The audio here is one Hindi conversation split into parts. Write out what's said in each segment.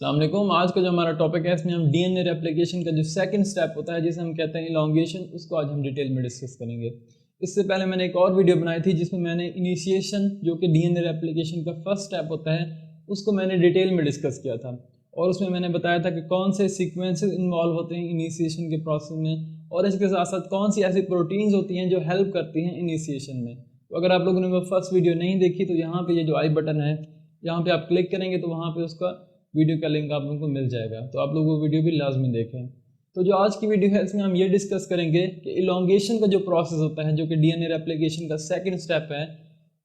अस्सलाम वालेकुम। आज का जो हमारा टॉपिक है इसमें हम डीएनए रेप्लिकेशन का जो सेकंड स्टेप होता है जिसे हम कहते हैं इलॉन्गेशन, उसको आज हम डिटेल में डिस्कस करेंगे। इससे पहले मैंने एक और वीडियो बनाई थी जिसमें मैंने इनिशिएशन जो कि डीएनए रेप्लिकेशन का फर्स्ट स्टेप होता है उसको मैंने डिटेल में डिस्कस किया था और उसमें मैंने बताया था कि कौन से सीक्वेंसेस इन्वॉल्व होते हैं इनिशिएशन के प्रोसेस में और इसके साथ साथ कौन सी ऐसी प्रोटीन्स होती हैं जो हेल्प करती हैं इनिशिएशन में। तो अगर आप लोगों ने वो फर्स्ट वीडियो नहीं देखी तो यहाँ पे ये जो आई बटन है यहाँ पे आप क्लिक करेंगे तो वहाँ पे उसका वीडियो का लिंक आप लोगों को मिल जाएगा, तो आप लोग वो वीडियो भी लाजमी देखें। तो जो आज की वीडियो है इसमें हम ये डिस्कस करेंगे कि इलॉन्गेशन का जो प्रोसेस होता है जो कि डीएनए रेप्लिकेशन का सेकंड स्टेप है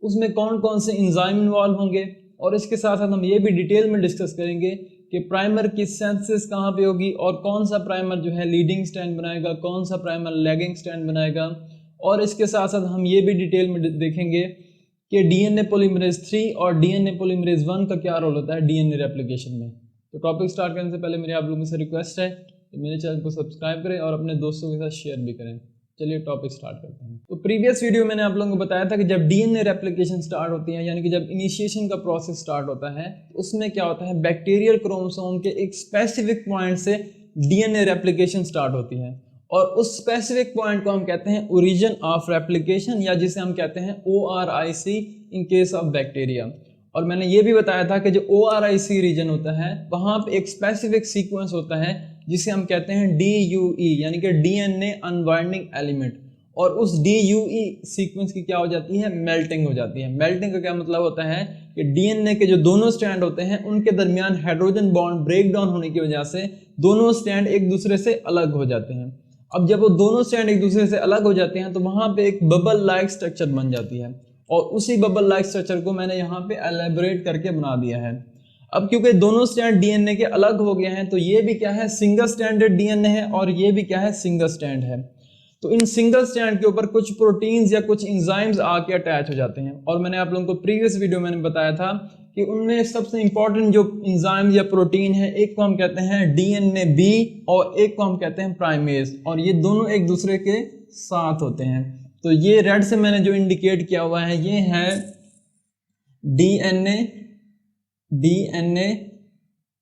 उसमें कौन कौन से एंजाइम इन्वॉल्व होंगे और इसके साथ साथ हम ये भी डिटेल में डिस्कस करेंगे कि प्राइमर की सिंथेसिस कहाँ पे होगी और कौन सा प्राइमर जो है लीडिंग स्ट्रैंड बनाएगा, कौन सा प्राइमर लैगिंग स्ट्रैंड बनाएगा। और इसके साथ साथ हम ये भी डिटेल में देखेंगे कि डीएनए पॉलीमरेज 3 और डीएनए पॉलीमरेज 1 का क्या रोल होता है डीएनए रेप्लिकेशन में। तो टॉपिक स्टार्ट करने से पहले मेरी आप लोगों से रिक्वेस्ट है कि मेरे चैनल को सब्सक्राइब करें और अपने दोस्तों के साथ शेयर भी करें। चलिए टॉपिक स्टार्ट करते हैं। तो प्रीवियस वीडियो मैंने आप लोगों को बताया था कि जब डीएनए रेप्लिकेशन स्टार्ट होती है यानी कि जब इनिशिएशन का प्रोसेस स्टार्ट होता है उसमें क्या होता है बैक्टीरियल क्रोमोसोम के एक स्पेसिफिक पॉइंट से डीएनए रेप्लिकेशन स्टार्ट होती है और उस स्पेसिफिक पॉइंट को हम कहते हैं ओरिजिन ऑफ रेप्लिकेशन या जिसे हम कहते हैं ORIC in case of bacteria. और मैंने ये भी बताया था कि जो ORIC रीजन होता है वहाँ पे एक स्पेसिफिक सीक्वेंस होता है जिसे हम कहते हैं DUE यानी कि डीएनए अनवाइंडिंग एलिमेंट और उस DUE सीक्वेंस की क्या हो जाती है मेल्टिंग हो जाती है। मेल्टिंग का क्या मतलब होता है कि डीएनए के जो दोनों स्ट्रैंड होते हैं उनके दरमियान हाइड्रोजन बॉन्ड ब्रेक डाउन होने की वजह से दोनों स्ट्रैंड एक दूसरे से अलग हो जाते हैं। अब जब वो दोनों स्ट्रैंड एक दूसरे से अलग हो जाते हैं तो वहां पे एक बबल लाइक स्ट्रक्चर बन जाती है और उसी बबल लाइक स्ट्रक्चर को मैंने यहाँ पे एलेबोरेट करके बना दिया है। अब क्योंकि दोनों स्ट्रैंड डीएनए के अलग हो गए हैं तो ये भी क्या है सिंगल स्ट्रैंडेड डीएनए है और ये भी क्या है सिंगल स्ट्रैंड है। तो इन सिंगल स्ट्रैंड के ऊपर कुछ प्रोटीन्स या कुछ एंजाइम्स आके अटैच हो जाते हैं और मैंने आप लोगों को प्रीवियस वीडियो में बताया था कि उनमें सबसे इंपॉर्टेंट जो एंजाइम या प्रोटीन है एक को हम कहते हैं डीएनए बी और एक को हम कहते हैं प्राइमेज और ये दोनों एक दूसरे के साथ होते हैं। तो ये रेड से मैंने जो इंडिकेट किया हुआ है ये है डीएनए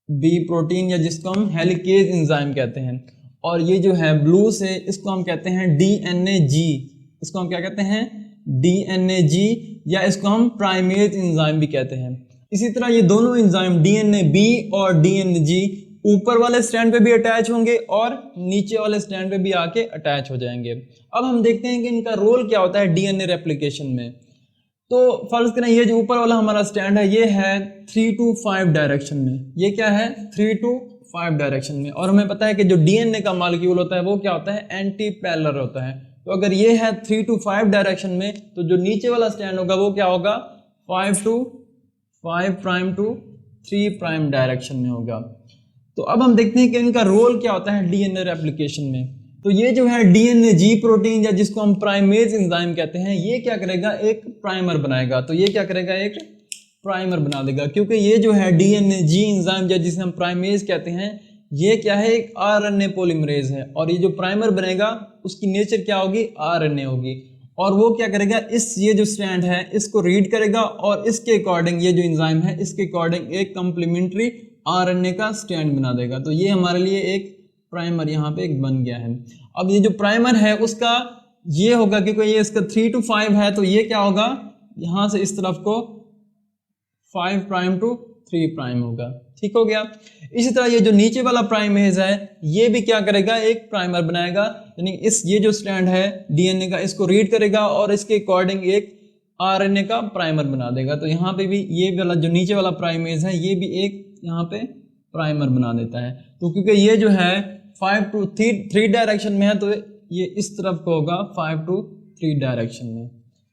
बी प्रोटीन या जिसको हम हेलिकेज एंजाइम कहते हैं और ये जो है ब्लू से इसको हम कहते हैं डीएनए जी, इसको हम क्या कहते हैं डीएनए जी या इसको हम प्राइमेज एंजाइम भी कहते हैं। इसी तरह ये दोनों एंजाइम डीएनए बी और डीएनए जी ऊपर वाले स्ट्रैंड पे भी अटैच होंगे और नीचे वाले स्ट्रैंड पे भी आके अटैच हो जाएंगे। अब हम देखते हैं कि इनका रोल क्या होता है डीएनए रेप्लिकेशन में। तो फर्ज करें ये जो ऊपर वाला हमारा स्टैंड है ये है 3 to 5 डायरेक्शन में, ये क्या है 3 to 5 डायरेक्शन में और हमें पता है कि जो डीएनए का मॉलिक्यूल होता है वो क्या होता है एंटी पैरेलल होता है। तो अगर ये है 3 to 5 डायरेक्शन में तो जो नीचे वाला स्टैंड होगा वो क्या होगा 5 प्राइम टू 3 प्राइम डायरेक्शन में होगा। तो अब हम देखते हैं कि इनका रोल क्या होता है डीएनए रेप्लिकेशन में। तो ये जो है डीएनए जी प्रोटीन या जिसको हम प्राइमेज एंजाइम कहते हैं ये क्या करेगा एक प्राइमर बनाएगा। तो ये क्या करेगा एक प्राइमर बना देगा क्योंकि ये जो है डीएनए जी एंजाइम या जिसे हम प्राइमेज कहते हैं ये क्या है एक आरएनए पॉलीमरेज है और ये जो प्राइमर बनेगा उसकी नेचर क्या होगी आरएनए होगी और वो क्या करेगा इस ये जो स्ट्रैंड है इसको रीड करेगा और इसके अकॉर्डिंग ये जो एंजाइम है इसके अकॉर्डिंग एक कंप्लीमेंट्री आरएनए का स्ट्रैंड बना देगा। तो ये हमारे लिए एक प्राइमर यहाँ पे एक बन गया है। अब ये जो प्राइमर है उसका ये होगा क्योंकि ये इसका 3 to 5 है तो ये क्या होगा यहाँ से इस तरफ को 5 प्राइम टू 3 प्राइम होगा, ठीक हो गया। इसी तरह ये जो नीचे वाला प्राइमेज है ये भी क्या करेगा एक प्राइमर बनाएगा यानी इस ये जो स्ट्रैंड है डीएनए का इसको रीड करेगा और इसके अकॉर्डिंग एक आरएनए का प्राइमर बना देगा। तो यहाँ पे भी ये वाला जो नीचे वाला प्राइमेज है ये भी एक यहाँ पे प्राइमर बना देता है। तो क्योंकि ये जो है 5 to 3 डायरेक्शन में है तो ये इस तरफ को होगा 5 to 3 डायरेक्शन में।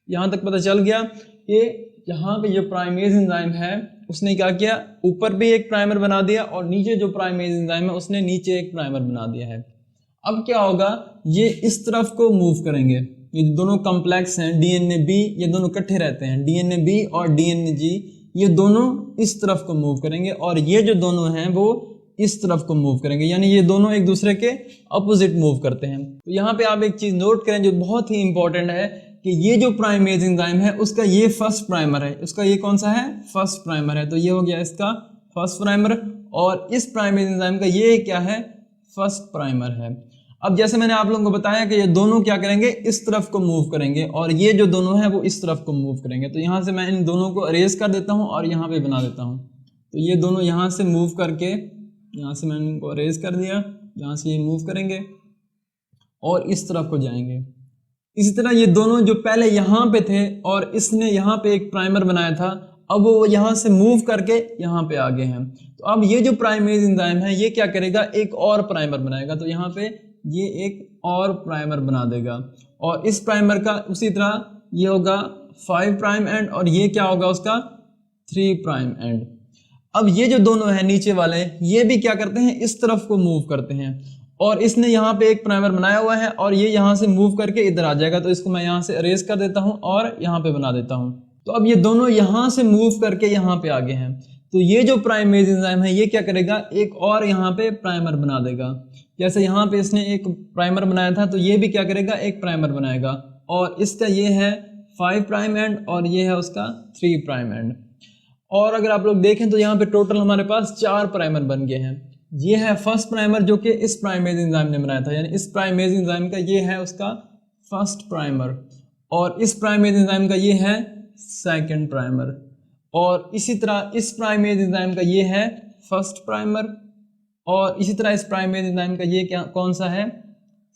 यहाँ तक पता चल गया कि यहाँ पे जो प्राइमेज एंजाइम है उसने क्या किया ऊपर भी एक प्राइमर बना दिया और नीचे जो प्राइमेज एंजाइम है उसने नीचे एक प्राइमर बना दिया है। अब क्या होगा ये इस तरफ को मूव करेंगे, ये दोनों कॉम्प्लेक्स हैं डीएनए बी ये दोनों इकट्ठे रहते हैं डीएनए बी और डीएनए जी ये दोनों इस तरफ को मूव करेंगे और ये जो दोनों हैं वो इस तरफ को मूव करेंगे यानी ये दोनों एक दूसरे के अपोजिट मूव करते हैं। तो यहाँ पे आप एक चीज नोट करें जो बहुत ही इंपॉर्टेंट है कि ये जो प्राइमेज एंजाइम है उसका ये फर्स्ट प्राइमर है, उसका ये कौन सा है फर्स्ट प्राइमर है। तो ये हो गया इसका फर्स्ट प्राइमर, और इस प्राइमेज एंजाइम का ये क्या है, फर्स्ट प्राइमर है। अब जैसे मैंने आप लोगों को बताया कि ये दोनों क्या करेंगे, इस तरफ को मूव करेंगे, और ये जो दोनों हैं वो इस तरफ को मूव करेंगे। तो यहाँ से मैं इन दोनों को अरेज कर देता हूँ और यहाँ पे बना देता हूँ। तो ये दोनों यहाँ से मूव करके, यहाँ से मैंने इनको अरेज कर दिया, यहाँ से ये मूव करेंगे और इस तरफ को जाएंगे। इसी तरह ये दोनों जो पहले यहाँ पे थे और इसने यहाँ पे एक प्राइमर बनाया था, अब वो यहाँ से मूव करके यहाँ पे आ गए हैं। तो अब ये जो प्राइमेज एंजाइम है ये क्या करेगा, एक और प्राइमर बनाएगा। तो यहाँ पे ये एक और प्राइमर बना देगा, और इस प्राइमर का उसी तरह ये होगा 5 प्राइम एंड, और ये क्या होगा उसका 3 प्राइम एंड। अब ये जो दोनों हैं नीचे वाले, ये भी क्या करते हैं, इस तरफ को मूव करते हैं, और इसने यहाँ पे एक प्राइमर बनाया हुआ है और ये यहाँ से मूव करके इधर आ जाएगा। तो इसको मैं यहाँ से अरेज कर देता हूँ और यहाँ पे बना देता हूँ। तो अब ये दोनों यहाँ से मूव करके यहाँ पे आ गए हैं। तो ये जो प्राइमेज एंजाइम है ये क्या करेगा, एक और यहाँ पे प्राइमर बना देगा। जैसे यहाँ पे इसने एक प्राइमर बनाया था, तो ये भी क्या करेगा, एक प्राइमर बनाएगा, और इसका ये है 5 प्राइम एंड और ये है उसका 3 प्राइम एंड। और अगर आप लोग देखें तो यहाँ पे टोटल हमारे पास 4 प्राइमर बन गए हैं। ये है फर्स्ट प्राइमर जो कि इस प्राइमेज एंजाइम ने बनाया था, यानी इस प्राइमेज एंजाइम का ये है उसका फर्स्ट प्राइमर, और इस प्राइमेज एंजाइम का ये है सेकंड प्राइमर, और इसी तरह इस प्राइमेज एंजाइम का ये है फर्स्ट प्राइमर, और इसी तरह इस प्राइमेज एंजाइम का ये क्या कौन सा है,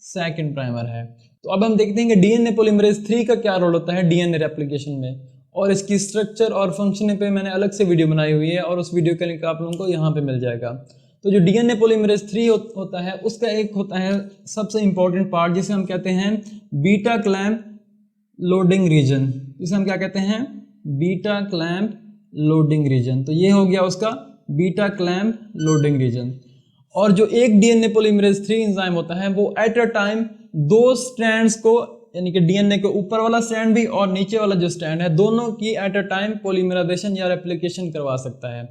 सेकंड प्राइमर है। तो अब हम देखते हैं कि डीएनए पॉलीमरेज 3 का क्या रोल होता है डीएनए रेप्लिकेशन में, और इसकी स्ट्रक्चर और फंक्शन पे मैंने अलग से वीडियो बनाई हुई है, और उस वीडियो का लिंक आप लोगों को यहाँ पे मिल जाएगा। तो जो डीएनए पॉलीमरेज 3 होता है उसका एक होता है सबसे इंपॉर्टेंट पार्ट, जिसे हम कहते हैं बीटा क्लैम्प लोडिंग रीजन, जिसे हम क्या कहते हैं, बीटा क्लैम्प लोडिंग रीजन। तो ये हो गया उसका बीटा क्लैम्प लोडिंग रीजन। और जो एक डीएनए पॉलीमरेज 3 एंजाइम होता है वो एट अ टाइम 2 स्ट्रैंड्स को, यानी कि डीएनए के ऊपर वाला स्ट्रैंड भी और नीचे वाला जो स्ट्रैंड है, दोनों की एट अ टाइम पॉलीमराइजेशन या रेप्लिकेशन करवा सकता है।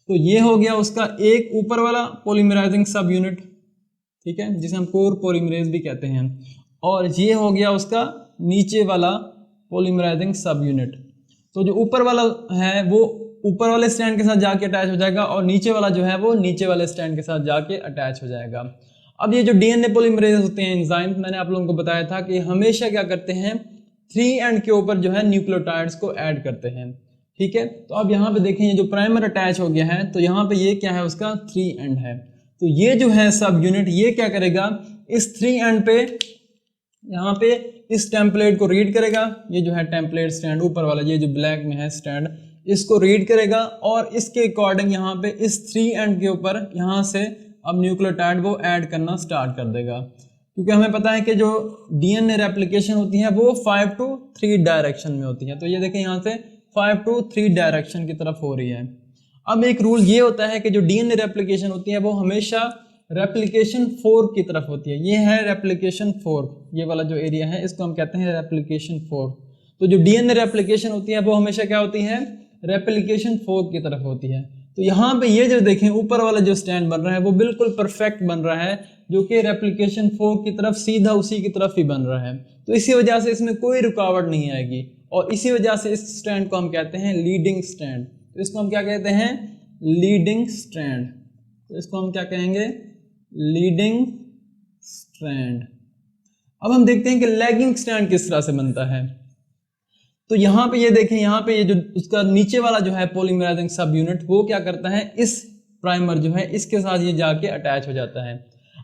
तो ये हो गया उसका एक ऊपर वाला पॉलीमराइजिंग सब यूनिट, ठीक है, जिसे हम कोर पॉलीमरेज भी कहते हैं, और ये हो गया उसका नीचे वाला पॉलीमराइजिंग सब यूनिट। तो जो ऊपर वाला है वो ऊपर वाले स्ट्रैंड के साथ जाके अटैच हो जाएगा, और नीचे वाला जो है वो नीचे वाले स्ट्रैंड के साथ जाके अटैच हो जाएगा। अब ये जो डीएनए पॉलीमरेज होते हैं एंजाइम, मैंने आप लोगों को बताया था कि हमेशा क्या करते हैं, 3 एंड के ऊपर जो है न्यूक्लियोटाइड्स को ऐड करते हैं, ठीक है। तो अब यहाँ पे देखें, ये जो प्राइमर अटैच हो गया है, तो यहाँ पे ये क्या है, उसका 3 एंड है। तो ये जो है सब यूनिट, ये क्या करेगा, इस 3 एंड पे यहाँ पे इस टेम्पलेट को रीड करेगा। ये जो है टेम्पलेट स्टैंड ऊपर वाला, ये जो ब्लैक में है स्टैंड, इसको रीड करेगा, और इसके अकॉर्डिंग यहाँ पे इस 3 एंड के ऊपर यहाँ से अब न्यूक्लियोटाइड वो ऐड करना स्टार्ट कर देगा। क्योंकि हमें पता है कि जो डीएनए रेप्लिकेशन होती है वो 5 to 3 डायरेक्शन में होती है। तो ये देखें यहाँ से 5 to 3 डायरेक्शन की तरफ हो रही है। अब एक रूल ये होता है कि जो डीएनए रेप्लिकेशन होती है वो हमेशा रेप्लिकेशन फोर्क की तरफ होती है। ये है रेप्लिकेशन फोर्क, ये वाला जो एरिया है इसको हम कहते हैं रेप्लिकेशन फोर्क। तो जो डीएनए रेप्लिकेशन होती है वो हमेशा क्या होती है, रेप्लिकेशन फोर्क की तरफ होती है। तो यहाँ पे ये जो देखें ऊपर वाला जो स्टैंड बन रहा है वो बिल्कुल परफेक्ट बन रहा है, जो कि रेप्लिकेशन फोर्क की तरफ सीधा उसी की तरफ ही बन रहा है। तो इसी वजह से इसमें कोई रुकावट नहीं आएगी, और इसी वजह से इस स्टैंड को हम कहते हैं लीडिंग स्टैंड। तो इसको हम क्या कहते हैं, लीडिंग स्ट्रैंड। तो इसको हम क्या कहेंगे, लीडिंग स्ट्रैंड। अब हम देखते हैं कि लैगिंग स्ट्रैंड किस तरह से बनता है। तो यहाँ पे ये देखें, यहाँ पे ये जो उसका नीचे वाला जो है पॉलीमराइजिंग सब यूनिट, वो क्या करता है, इस प्राइमर जो है इसके साथ ये जाके अटैच हो जाता है।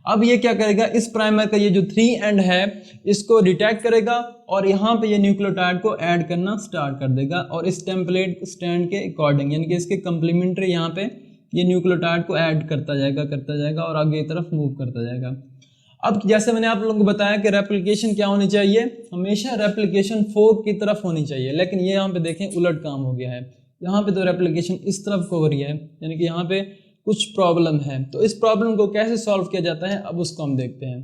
अब ये क्या करेगा, इस प्राइमर का ये जो 3 एंड है इसको डिटेक्ट करेगा, और यहाँ पे ये न्यूक्लियोटाइड को ऐड करना स्टार्ट कर देगा, और इस टेम्पलेट स्टैंड के अकॉर्डिंग, यानी कि इसके कंप्लीमेंट्री यहाँ पे ये न्यूक्लियोटाइड को ऐड करता जाएगा और आगे की तरफ मूव करता जाएगा। अब जैसे मैंने आप लोगों को बताया कि रेप्लिकेशन क्या होनी चाहिए, हमेशा रेप्लिकेशन फोर्क की तरफ होनी चाहिए, लेकिन ये यहाँ पे देखें उलट काम हो गया है। यहाँ पे तो रेप्लिकेशन इस तरफ को हो रही है, यानी कि यहाँ पे कुछ प्रॉब्लम है। तो इस प्रॉब्लम को कैसे सॉल्व किया जाता है, अब उसको हम देखते हैं।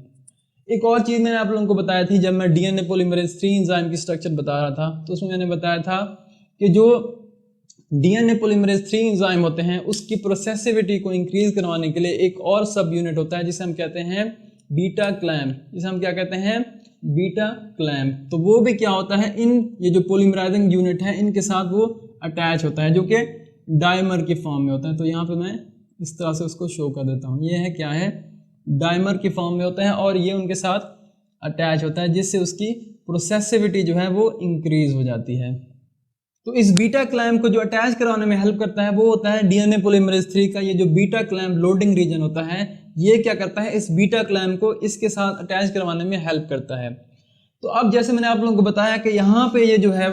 एक और चीज़ मैंने आप लोगों को बताया थी, जब मैं डीएनए पॉलीमरेज 3 एंजाइम की स्ट्रक्चर बता रहा था, तो उसमें मैंने बताया था कि जो डीएनए पॉलीमरेज 3 एंजाइम होते हैं उसकी प्रोसेसिविटी को इंक्रीज करवाने के लिए एक और सब यूनिट होता है जिसे हम कहते हैं बीटा क्लैम्प, जिसे हम क्या कहते हैं, बीटा क्लैम्प। तो वो भी क्या होता है, इन ये जो पॉलीमराइजिंग यूनिट है इनके साथ वो अटैच होता है, जो कि डाइमर की फॉर्म में होता है। तो यहाँ पे मैं इस तरह से उसको शो कर देता हूँ। ये है क्या है, डाइमर की फॉर्म में होता है और ये उनके साथ अटैच होता है, जिससे उसकी प्रोसेसिविटी जो है वो इंक्रीज हो जाती है। तो इस बीटा क्लैम्प को जो अटैच करवाने में हेल्प करता है वो होता है डीएनए पॉलीमरेज 3 का ये जो बीटा क्लैम्प लोडिंग रीजन होता है, ये क्या करता है, इस बीटा क्लैम्प को इसके साथ अटैच करवाने में हेल्प करता है। तो अब जैसे मैंने आप लोगों को बताया कि यहाँ पे ये जो है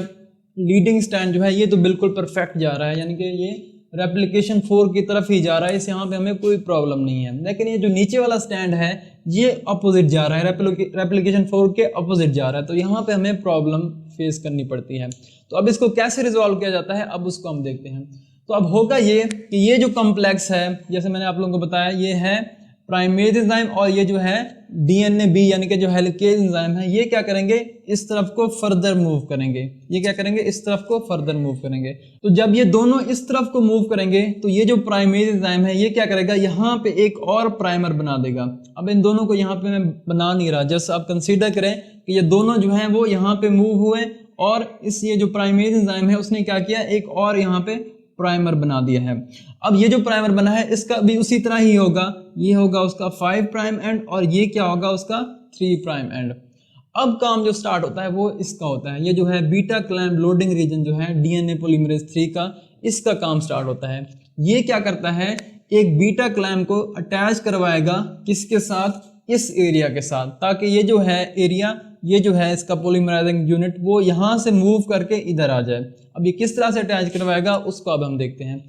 लीडिंग स्टैंड जो है ये तो बिल्कुल परफेक्ट जा रहा है, यानी कि ये रेप्लिकेशन 4 की तरफ ही जा रहा है, इस यहाँ पे हमें कोई प्रॉब्लम नहीं है। लेकिन ये जो नीचे वाला स्टैंड है ये अपोजिट जा रहा है, रेप्लिकेशन 4 के अपोजिट जा रहा है, तो यहाँ पे हमें प्रॉब्लम फेस करनी पड़ती है। तो अब इसको कैसे रिजॉल्व किया जाता है, अब उसको हम देखते हैं। तो अब होगा ये कि ये जो कॉम्प्लेक्स है, जैसे मैंने आप लोगों को बताया, ये है प्राइमेज एंजाइम और ये जो है डीएनए बी यानी कि जो हेलिकेज एंजाइम है, ये क्या करेंगे, इस तरफ को फर्दर मूव करेंगे। ये क्या करेंगे, इस तरफ को फर्दर मूव करेंगे। तो जब ये दोनों इस तरफ को मूव करेंगे तो ये जो प्राइमेज एंजाइम है ये क्या करेगा, यहाँ पे एक और प्राइमर बना देगा। अब इन दोनों को यहाँ पे मैं बना नहीं रहा, जस्ट आप कंसीडर करें कि ये दोनों जो है वो यहाँ पे मूव हुए और इस ये जो प्राइमेज एंजाइम है उसने क्या किया, एक और यहाँ पे प्राइमर बना दिया है। अब ये जो प्राइमर बना है इसका भी उसी तरह ही होगा, ये होगा उसका 5 प्राइम एंड और ये क्या होगा उसका 3 प्राइम एंड। अब काम जो स्टार्ट होता है वो इसका होता है, ये जो है बीटा क्लैम्प लोडिंग रीजन जो है डीएनए पॉलीमरेज 3 का, इसका काम स्टार्ट होता है। ये क्या करता है, एक बीटा क्लैम्प को अटैच करवाएगा किसके साथ, इस एरिया के साथ, ताकि ये जो है एरिया, ये जो है इसका पॉलीमराइजिंग यूनिट वो यहाँ से मूव करके इधर आ जाए। अब ये किस तरह से अटैच करवाएगा उसको अब हम देखते हैं।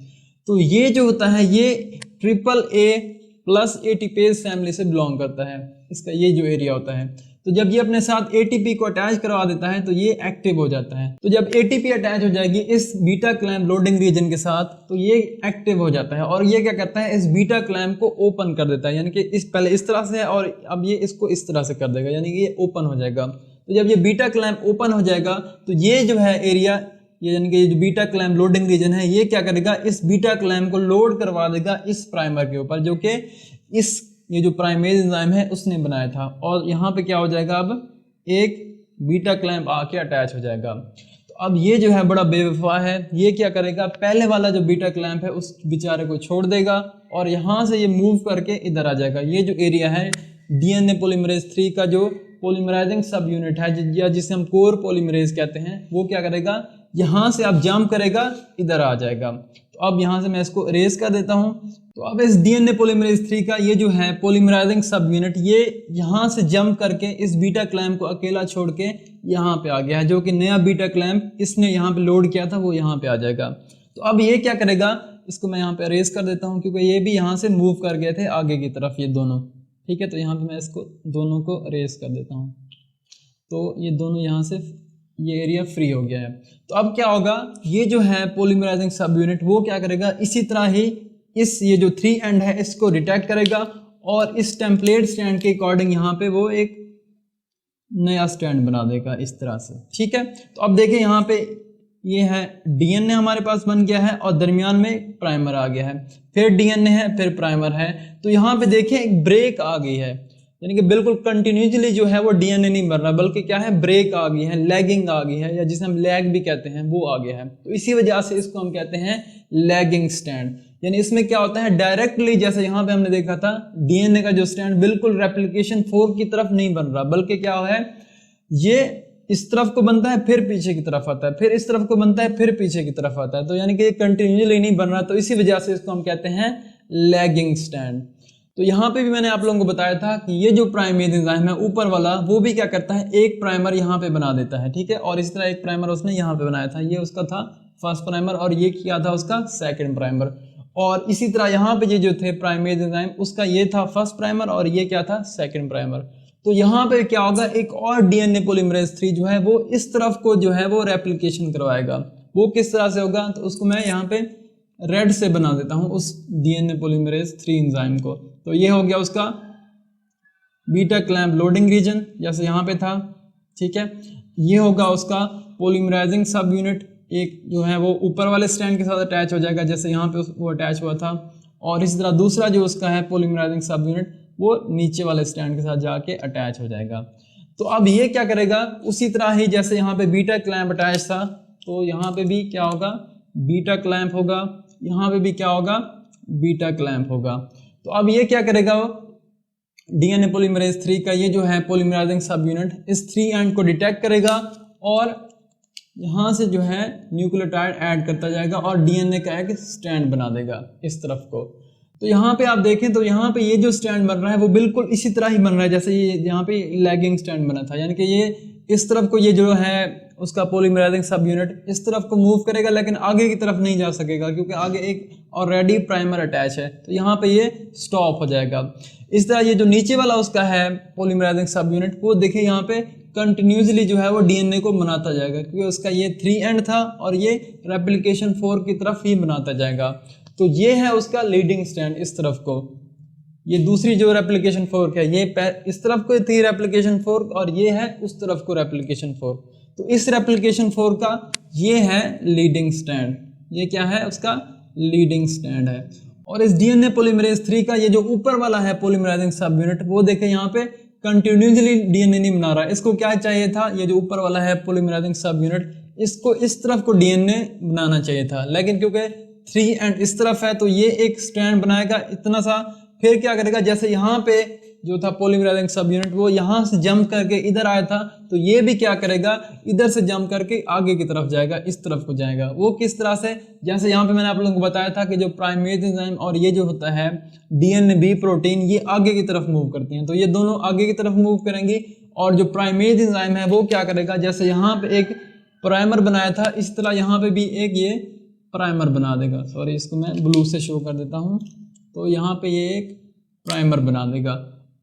तो ये जो होता है ये AAA+ एटीपेज फैमिली से बिलोंग करता है, इसका ये जो एरिया होता है। तो जब ये अपने साथ एटीपी को अटैच करवा देता है तो ये एक्टिव हो जाता है। तो जब एटीपी अटैच हो जाएगी इस बीटा क्लैम्प लोडिंग रीजन के साथ तो ये एक्टिव हो जाता है और ये क्या करता है, इस बीटा क्लैम्प को ओपन कर देता है, यानी कि इस पहले इस तरह से और अब ये इसको इस तरह से कर देगा, यानी कि ये ओपन हो जाएगा। तो जब ये बीटा क्लैम्प ओपन हो जाएगा तो ये जो है एरिया, ये यानी कि ये जो बीटा क्लैम्प लोडिंग रीजन है ये क्या करेगा, इस बीटा क्लैम्प को लोड करवा देगा इस प्राइमर के ऊपर, जो कि इस ये जो प्राइमेज एंजाइम है उसने बनाया था। और यहाँ पे क्या हो जाएगा, अब एक बीटा क्लैम्प आके अटैच हो जाएगा। तो अब ये जो है बड़ा बेवफा है, ये क्या करेगा, पहले वाला जो बीटा क्लैम्प है उस बेचारे को छोड़ देगा और यहाँ से ये मूव करके इधर आ जाएगा। ये जो एरिया है डीएनए पॉलीमरेज 3 का जो पॉलीमराइजिंग सब यूनिट है या जिसे हम कोर पॉलीमरेज कहते हैं, वो क्या करेगा, यहाँ से अब जंप करेगा, इधर आ जाएगा। तो अब यहाँ से मैं इसको इरेज कर देता हूँ। तो अब इस डीएनए पॉलीमरेज 3 का ये जो है पॉलीमराइजिंग सब यूनिट ये यहाँ से जंप करके इस बीटा क्लैम्प को अकेला छोड़ के यहाँ पे आ गया है, जो कि नया बीटा क्लैम्प इसने यहाँ पे लोड किया था वो यहाँ पे आ जाएगा। तो अब ये क्या करेगा, इसको मैं यहाँ पे इरेज कर देता हूँ क्योंकि ये भी यहाँ से मूव कर गए थे आगे की तरफ ये दोनों, ठीक है। तो यहाँ पे मैं इसको दोनों को इरेज कर देता हूँ, तो ये दोनों यहाँ से ये एरिया फ्री हो गया है। तो अब क्या होगा, ये जो है पॉलीमराइजिंग सब यूनिट वो क्या करेगा, इसी तरह ही इस ये जो 3 एंड है इसको डिटेक्ट करेगा और इस टेम्पलेट स्टैंड के अकॉर्डिंग यहाँ पे वो एक नया स्टैंड बना देगा इस तरह से, ठीक है। तो अब देखिए यहाँ पे ये है डीएनए हमारे पास बन गया है और दरमियान में प्राइमर आ गया है, फिर डीएनए है, फिर प्राइमर है। तो यहाँ पे देखिए एक ब्रेक आ गई है, यानी कि बिल्कुल कंटिन्यूसली जो है वो डीएनए नहीं बन रहा, बल्कि क्या है, ब्रेक आ गई है, लैगिंग आ गई है, या जिसे हम लैग भी कहते हैं वो आ गया है। तो इसी वजह से इसको हम कहते हैं लैगिंग स्टैंड। यानी इसमें क्या होता है, डायरेक्टली जैसे यहाँ पे हमने देखा था डीएनए का जो स्टैंड बिल्कुल रेप्लिकेशन 4 की तरफ नहीं बन रहा, बल्कि क्या है, ये इस तरफ को बनता है फिर पीछे की तरफ आता है, फिर इस तरफ को बनता है फिर पीछे की तरफ आता है। तो यानी कि ये कंटिन्यूसली नहीं बन रहा, तो इसी वजह से इसको हम कहते हैं लैगिंग स्टैंड। तो यहाँ पे भी मैंने आप लोगों को बताया था कि ये जो प्राइमेज एंजाइम है ऊपर वाला वो भी क्या करता है, एक प्राइमर यहाँ पे बना देता है, ठीक है। और इस तरह एक प्राइमर उसने यहाँ पे बनाया था, ये उसका था फर्स्ट प्राइमर और ये किया था उसका सेकंड प्राइमर। और इसी तरह यहाँ पे ये जो थे प्राइमेज एंजाइम उसका ये था फर्स्ट प्राइमर और ये क्या था, सेकंड प्राइमर। तो यहाँ पे क्या होगा, एक और डीएनए पॉलीमरेज 3 जो है वो इस तरफ को जो है वो रेप्लिकेशन करवाएगा। वो किस तरह से होगा, तो उसको मैं यहाँ पे रेड से बना देता हूँ उस डीएनए पॉलीमरेज 3 एंजाइम को। तो ये हो गया उसका बीटा क्लैम्प लोडिंग रीजन जैसे यहाँ पे था, ठीक है। ये होगा उसका पॉलीमराइजिंग सब यूनिट, एक जो है वो ऊपर वाले स्टैंड के साथ अटैच हो जाएगा जैसे यहाँ पे वो अटैच हुआ था। और इसी तरह दूसरा जो उसका है पॉलीमराइजिंग सब यूनिट वो नीचे वाले स्टैंड के साथ जाके अटैच हो जाएगा। तो अब ये क्या करेगा, उसी तरह ही जैसे यहाँ पे बीटा क्लैम्प अटैच था तो यहाँ पे भी क्या होगा, बीटा क्लैम्प होगा यहाँ पे भी क्या होगा, बीटा क्लैंप होगा। तो अब ये क्या करेगा, डीएनए पॉलीमरेज 3 का ये जो है पॉलीमराइजिंग सब यूनिट इस 3 एंड को डिटेक्ट करेगा और यहाँ से जो है न्यूक्लियोटाइड ऐड करता जाएगा और डीएनए का एक स्ट्रैंड बना देगा इस तरफ को। तो यहाँ पे आप देखें तो यहाँ पे ये जो स्ट्रैंड बन रहा है वो बिल्कुल इसी तरह ही बन रहा है जैसे ये यहाँ पे लैगिंग स्ट्रैंड बना था, यानी कि ये इस तरफ को ये जो है उसका पॉलीमराइजिंग सब यूनिट इस तरफ को मूव करेगा लेकिन आगे की तरफ नहीं जा सकेगा क्योंकि आगे एक ऑलरेडी प्राइमर अटैच है, तो यहाँ पे ये स्टॉप हो जाएगा। इस तरह ये जो नीचे वाला उसका है पॉलीमराइजिंग सब यूनिट वो देखिए यहाँ पे कंटिन्यूसली जो है वो डीएनए को बनाता जाएगा क्योंकि उसका ये 3 एंड था और ये रेप्लिकेशन 4 की तरफ ही बनाता जाएगा। तो ये है उसका लीडिंग स्ट्रैंड इस तरफ को, ये दूसरी जो रेप्लिकेशन फोर्क है ये इस तरफ को थी रेप्लिकेशन फोर्क और ये है उस तरफ को रेप्लिकेशन फोर्क। तो इस रेप्लिकेशन फोर्क का ये है लीडिंग स्ट्रैंड, ये क्या है उसका लीडिंग स्ट्रैंड है। और इस डीएनए पॉलीमरेज 3 का ये जो ऊपर वाला है पॉलीमराइजिंग सब यूनिट वो देखें यहाँ पे कंटिन्यूसली डीएनए नहीं बना रहा है, इसको क्या चाहिए था, ये जो ऊपर वाला है पॉलीमराइजिंग सब यूनिट इसको इस तरफ को डीएनए बनाना चाहिए था, लेकिन क्योंकि 3 एंड इस तरफ है तो ये एक स्ट्रैंड बनाएगा इतना सा, फिर क्या करेगा जैसे यहाँ पे जो था पॉलीमराइजिंग सब यूनिट वो यहाँ से जंप करके इधर आया था तो ये भी क्या करेगा इधर से जंप करके आगे की तरफ जाएगा, इस तरफ को जाएगा। वो किस तरह से, जैसे यहाँ पे मैंने आप लोगों को बताया था कि जो प्राइमेज एंजाइम और ये जो होता है डीएनए प्रोटीन ये आगे की तरफ मूव करती हैं, तो ये दोनों आगे की तरफ मूव करेंगी और जो प्राइमेज एंजाइम है वो क्या करेगा जैसे यहाँ पे एक प्राइमर बनाया था इस तरह यहाँ पे भी एक ये प्राइमर बना देगा। सॉरी इसको मैं ब्लू से शो कर देता हूँ, तो यहाँ पे ये एक प्राइमर बना देगा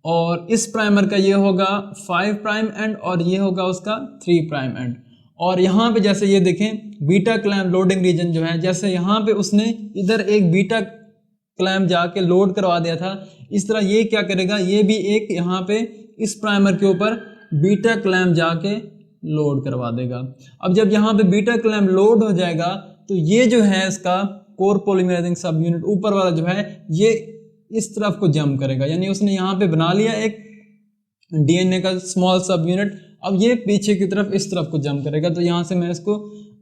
और इस प्राइमर का ये होगा 5 प्राइम एंड और ये होगा उसका 3 प्राइम एंड। और यहाँ पे जैसे ये देखें बीटा क्लैम्प लोडिंग रीजन जो है, जैसे यहाँ पे उसने इधर एक बीटा क्लैम्प जाके लोड करवा दिया था, इस तरह ये क्या करेगा ये भी एक यहाँ पे इस प्राइमर के ऊपर बीटा क्लैम्प जाके लोड करवा देगा। अब जब यहाँ पे बीटा क्लैम्प लोड हो जाएगा तो ये जो है इसका कोर पॉलीमराइजिंग सब यूनिट ऊपर वाला जो है ये इस तरफ को जंप करेगा, यानी उसने यहाँ पे बना लिया एक डीएनए का स्मॉल सब यूनिट, अब ये पीछे की तरफ इस तरफ को जंप करेगा। तो यहाँ से मैं इसको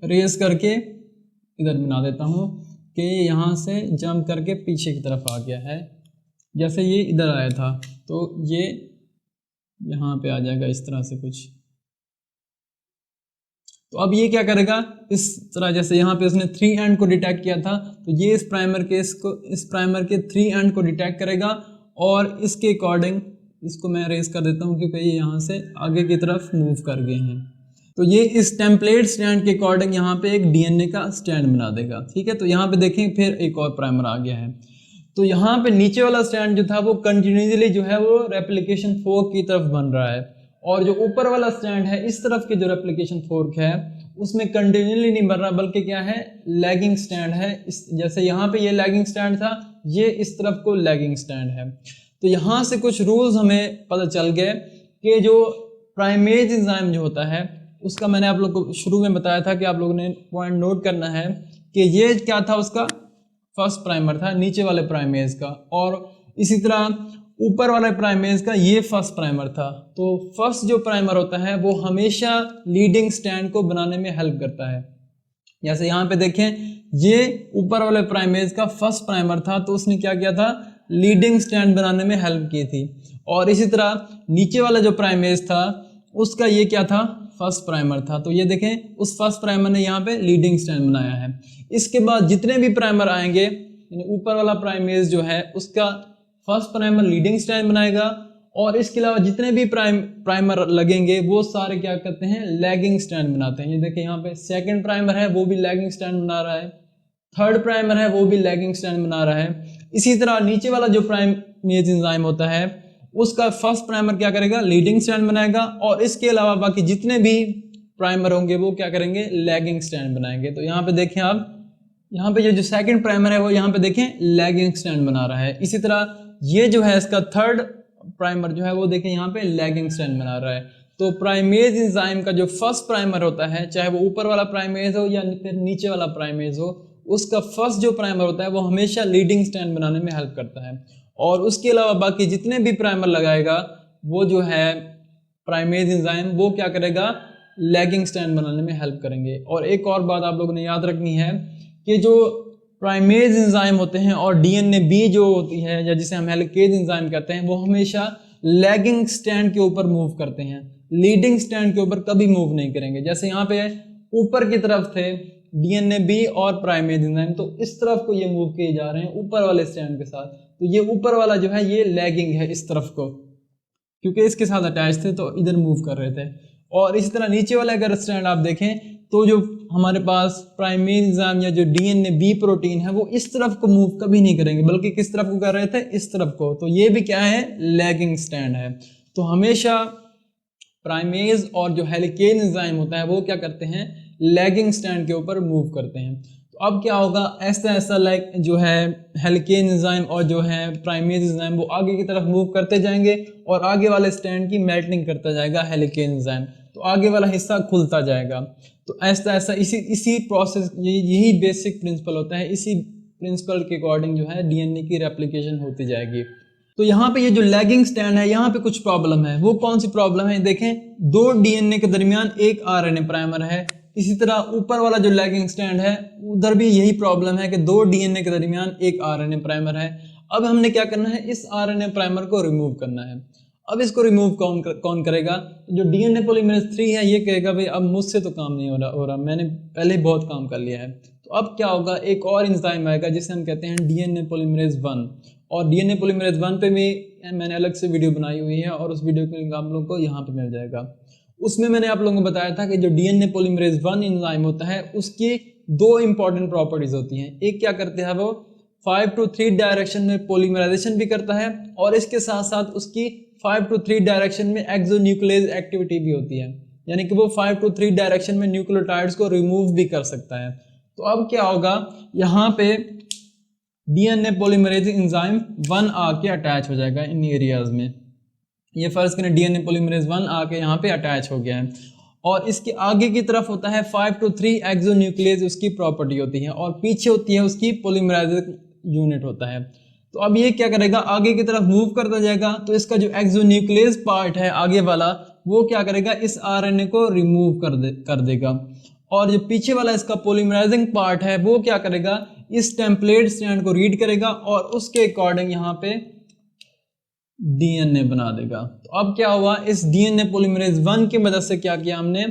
रेस करके इधर बना देता हूँ कि यहाँ से जंप करके पीछे की तरफ आ गया है, जैसे ये इधर आया था तो ये यहाँ पे आ जाएगा इस तरह से कुछ। तो अब ये क्या करेगा इस तरह, जैसे यहाँ पे उसने 3 एंड को डिटेक्ट किया था तो ये इस प्राइमर के 3 एंड को डिटेक्ट करेगा और इसके अकॉर्डिंग इसको मैं रेस कर देता हूँ क्योंकि ये यहाँ से आगे की तरफ मूव कर गए हैं। तो ये इस टेम्पलेट स्टैंड के अकॉर्डिंग यहाँ पे एक डीएनए का स्टैंड बना देगा, ठीक है। तो यहाँ पे देखें फिर एक और प्राइमर आ गया है, तो यहाँ पे नीचे वाला स्टैंड जो था वो कंटिन्यूसली जो है वो रेप्लिकेशन फोर्क की तरफ बन रहा है और जो ऊपर वाला स्टैंड है इस तरफ के जो रेप्लिकेशन फोर्क है उसमें कंटिन्यूसली नहीं बन रहा बल्कि क्या है लैगिंग स्टैंड है। जैसे यहाँ पे ये लैगिंग स्टैंड था, ये इस तरफ को लैगिंग स्टैंड है। तो यहाँ से कुछ रूल्स हमें पता चल गए कि जो प्राइमेज एंजाइम जो होता है उसका मैंने आप लोग को शुरू में बताया था कि आप लोगों ने पॉइंट नोट करना है कि ये क्या था, उसका फर्स्ट प्राइमर था नीचे वाले प्राइमेज का, और इसी तरह ऊपर वाले प्राइमेज का ये फर्स्ट प्राइमर था। तो फर्स्ट जो प्राइमर होता है वो हमेशा लीडिंग स्टैंड को बनाने में हेल्प करता है। जैसे यहाँ पे देखें ये ऊपर वाले प्राइमेज का फर्स्ट प्राइमर था तो उसने क्या किया था लीडिंग स्टैंड बनाने में हेल्प की थी, और इसी तरह नीचे वाला जो प्राइमेज था उसका ये क्या था फर्स्ट प्राइमर था। तो ये देखें उस फर्स्ट प्राइमर ने यहाँ पे लीडिंग स्टैंड बनाया है। इसके बाद जितने भी प्राइमर आएंगे यानी ऊपर वाला प्राइमेज जो है उसका फर्स्ट प्राइमर लीडिंग स्टैंड बनाएगा, और इसके अलावा जितने भी प्राइमर लगेंगे वो सारे क्या करते हैं लैगिंग स्टैंड बनाते हैं। ये देखिए यहाँ पे सेकंड प्राइमर है वो भी लैगिंग स्टैंड बना रहा है, थर्ड प्राइमर है वो भी लैगिंग स्टैंड बना रहा है। इसी तरह नीचे वाला जो प्राइमेज एंजाइम होता है उसका फर्स्ट प्राइमर क्या करेगा लीडिंग स्टैंड बनाएगा, और इसके अलावा बाकी जितने भी प्राइमर होंगे वो क्या करेंगे लैगिंग स्टैंड बनाएंगे। तो यहाँ पे देखें आप, यहाँ पे ये जो सेकंड प्राइमर है वो यहाँ पे देखें लैगिंग स्टैंड बना रहा है। इसी तरह ये जो है इसका थर्ड प्राइमर जो है वो देखें यहाँ पे लैगिंग स्टैंड बना रहा है। तो प्राइमेज एंजाइम का जो फर्स्ट प्राइमर होता है चाहे वो ऊपर वाला प्राइमेज हो या फिर नीचे वाला प्राइमेज हो, उसका फर्स्ट जो प्राइमर होता है वो हमेशा लीडिंग स्टैंड बनाने में हेल्प करता है, और उसके अलावा बाकी जितने भी प्राइमर लगाएगा वो जो है प्राइमेज एंजाइम वो क्या करेगा लैगिंग स्टैंड बनाने में हेल्प करेंगे। और एक और बात आप लोगों ने याद रखनी है कि जो प्राइमेज एंजाइम होते हैं और डीएनए बी जो होती है या जिसे हम हेलिकेज एंजाइम कहते हैं, वो हमेशा लैगिंग स्टैंड के ऊपर मूव करते हैं, लीडिंग स्टैंड के ऊपर कभी मूव नहीं करेंगे। जैसे यहाँ पे ऊपर की तरफ थे डीएनए बी और प्राइमेज एंजाइम, तो इस तरफ को ये मूव किए जा रहे हैं ऊपर वाले स्टैंड के साथ, तो ये ऊपर वाला जो है ये लैगिंग है इस तरफ को, क्योंकि इसके साथ अटैच थे तो इधर मूव कर रहे थे। और इसी तरह नीचे वाला अगर स्टैंड आप देखें तो जो हमारे पास प्राइमेज एंजाइम या जो डीएनए बी प्रोटीन है वो इस तरफ को मूव कभी नहीं करेंगे, बल्कि किस तरफ को कर रहे थे, इस तरफ को, तो ये भी क्या है, लैगिंग स्टैंड है। तो हमेशा प्राइमेज और जो हेलिकेज एंजाइम होता है वो क्या करते हैं, लैगिंग स्टैंड के ऊपर मूव करते हैं। तो अब क्या होगा, ऐसा ऐसा लाइक जो है हेलिकेज एंजाइम और जो है प्राइमेज एंजाइम वो आगे की तरफ मूव करते जाएंगे और आगे वाले स्टैंड की मेल्टिंग करता जाएगा हेलिकेज एंजाइम, तो आगे वाला हिस्सा खुलता जाएगा। तो ऐसा ऐसा इसी प्रोसेस, यही बेसिक प्रिंसिपल होता है, इसी प्रिंसिपल के अकॉर्डिंग जो है डीएनए की रेप्लिकेशन होती जाएगी। तो यहाँ पे ये जो लैगिंग स्टैंड है यहाँ पे कुछ प्रॉब्लम है। वो कौन सी प्रॉब्लम है, देखें, दो डीएनए के दरमियान एक आरएनए प्राइमर है। इसी तरह ऊपर वाला जो लैगिंग स्टैंड है उधर भी यही प्रॉब्लम है कि दो डीएनए के दरमियान एक आरएनए प्राइमर है। अब हमने क्या करना है, इस आरएनए प्राइमर को रिमूव करना है। अब इसको रिमूव कौन करेगा, जो डीएनए पॉलीमरेज 3 है ये कहेगा भाई अब मुझसे तो काम नहीं हो रहा, मैंने पहले बहुत काम कर लिया है। तो अब क्या होगा, एक और एंजाइम आएगा जिसे हम कहते हैं डीएनए पॉलीमरेज 1, और डीएनए पॉलीमरेज 1 पे भी मैंने अलग से वीडियो बनाई हुई है और उस वीडियो का लिंक आप लोगों को यहाँ पे मिल जाएगा। उसमें मैंने आप लोगों को बताया था कि जो डीएनए पॉलीमरेज 1 एंजाइम होता है उसकी दो इंपॉर्टेंट प्रॉपर्टीज होती हैं। एक क्या करते हैं, वो 5 to 3 डायरेक्शन में पॉलीमराइजेशन भी करता है और इसके साथ साथ उसकी 5 to 3 डायरेक्शन में एक्सोन्यूक्लियस एक्टिविटी भी होती है, यानी कि वो 5 to 3 डायरेक्शन में न्यूक्लियोटाइड्स को रिमूव भी कर सकता है। तो अब क्या होगा, यहाँ पे डीएनए पॉलीमरेज एंजाइम 1 आके अटैच हो जाएगा इन एरियाज में। ये फर्ज करें डीएनए पॉलीमरेज 1 आके यहाँ पे अटैच हो गया है और इसके आगे की तरफ होता है 5 to 3 एक्सोन्यूक्लियस, उसकी प्रॉपर्टी होती है, और पीछे होती है उसकी पॉलीमराइज यूनिट होता है। तो अब ये क्या करेगा, आगे की तरफ मूव करता जाएगा, तो इसका जो एक्सोन्यूक्लियस पार्ट है आगे वाला वो क्या करेगा, इस आरएनए को रिमूव कर देगा, और जो पीछे वाला इसका पॉलीमराइजिंग पार्ट है वो क्या करेगा, इस टेम्पलेट स्टैंड को रीड करेगा और उसके अकॉर्डिंग यहाँ पे डीएनए बना देगा। तो अब क्या हुआ, इस डीएनए पॉलीमरेज 1 की मदद से क्या किया हमने,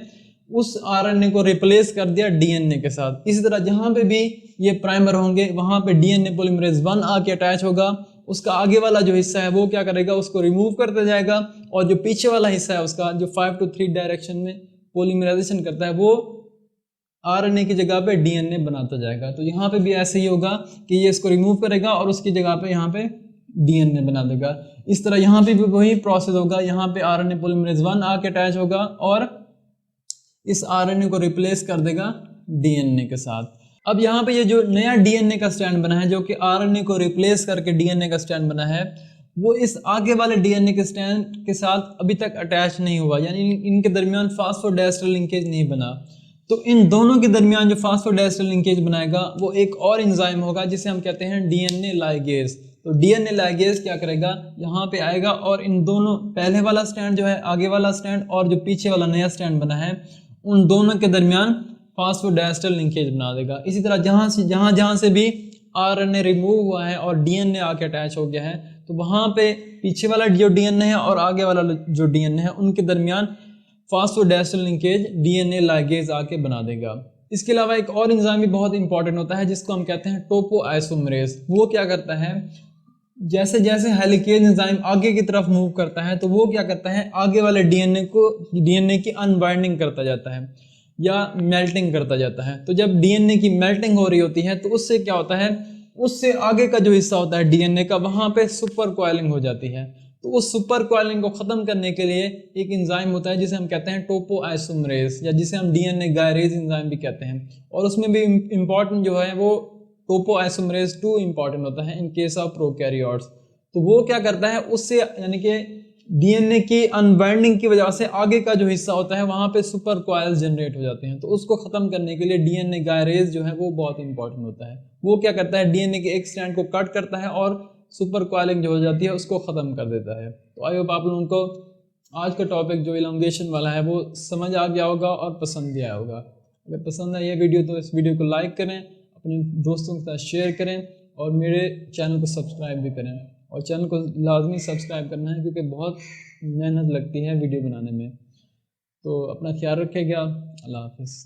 उस आरएनए को रिप्लेस कर दिया डीएनए के साथ। इसी तरह जहां पे भी ये प्राइमर होंगे वहां पे डीएनए पॉलीमरेज 1 आके अटैच होगा, उसका आगे वाला जो हिस्सा है वो क्या करेगा, उसको रिमूव करता जाएगा, और जो पीछे वाला हिस्सा है उसका जो 5 to 3 डायरेक्शन में पॉलीमराइजेशन करता है वो आरएनए की जगह पे डीएनए बनाता जाएगा। तो यहाँ पे भी ऐसे ही होगा कि ये इसको रिमूव करेगा और उसकी जगह पे यहाँ पे डीएनए बना देगा। इस तरह यहाँ पे भी वही प्रोसेस होगा, यहाँ पे आरएनए पॉलीमरेज 1 आके अटैच होगा और इस आरएनए को रिप्लेस कर देगा डीएनए के साथ। अब यहाँ पे ये जो नया डीएनए का स्टैंड बना है, जो कि आरएनए को रिप्लेस करके डीएनए का स्टैंड बना है, वो इस आगे वाले डीएनए के स्टैंड के साथ अभी तक अटैच नहीं हुआ, यानी इनके दरमियान फास्फोडाइस्टर लिंकेज नहीं बना। तो इन दोनों के दरमियान जो फास्फोडाइस्टर लिंकेज बनाएगा वो एक और एंजाइम होगा जिसे हम कहते हैं डीएनए लाइगेज। तो डीएनए लाइगेज क्या करेगा, यहाँ पे आएगा और इन दोनों, पहले वाला स्टैंड जो है, आगे वाला स्टैंड और जो पीछे वाला नया स्टैंड बना है, उन दोनों के दरमियान फास्फोडाइस्टर लिंकेज बना देगा। इसी तरह जहां से भी आरएनए रिमूव हुआ है और डीएनए आके अटैच हो गया है, तो वहां पे पीछे वाला जो डीएनए है और आगे वाला जो डीएनए है उनके दरमियान फास्फोडाइस्टर लिंकेज डीएनए लाइगेज आके बना देगा। इसके अलावा एक और एंजाइम भी बहुत इंपॉर्टेंट होता है जिसको हम कहते हैं टोपोआइसोमरेज। वो क्या करता है, जैसे जैसे हेलिकेज एंजाइम आगे की तरफ मूव करता है तो वो क्या करता है, आगे वाले डीएनए की अनबाइंडिंग करता जाता है या मेल्टिंग करता जाता है। तो जब डीएनए की मेल्टिंग हो रही होती है तो उससे क्या होता है, उससे आगे का जो हिस्सा होता है डीएनए का, वहां पे सुपर कॉइलिंग हो जाती है। तो उस सुपर कॉइलिंग को खत्म करने के लिए एक एंजाइम होता है जिसे हम कहते हैं टोपोआइसोमरेज, या जिसे हम डीएनए गायरेज एंजाइम भी कहते हैं। और उसमें भी इंपॉर्टेंट जो है वो टोपोआइसोमरेज 2 इंपॉर्टेंट होता है इन केस ऑफ प्रोकैरियोट्स। तो वो क्या करता है, उससे यानी कि डीएनए की अनबाइंडिंग की वजह से आगे का जो हिस्सा होता है वहां पे सुपर कॉइल्स जनरेट हो जाते हैं। तो उसको खत्म करने के लिए डीएनए गायरेज जो है वो बहुत इंपॉर्टेंट होता है। वो क्या करता है, डीएनए के एक स्ट्रैंड को कट करता है और सुपर कॉइलिंग जो हो जाती है उसको खत्म कर देता है। तो आई होप आप लोगों को आज का टॉपिक जो इलॉन्गेशन वाला है वो समझ आ गया होगा और पसंद भी आया होगा। अगर पसंद आई ये वीडियो तो इस वीडियो को लाइक करें, अपने दोस्तों के साथ शेयर करें और मेरे चैनल को सब्सक्राइब भी करें। और चैनल को लाजमी सब्सक्राइब करना है क्योंकि बहुत मेहनत लगती है वीडियो बनाने में। तो अपना ख्याल रखिएगा। अल्लाह हाफ़िज़।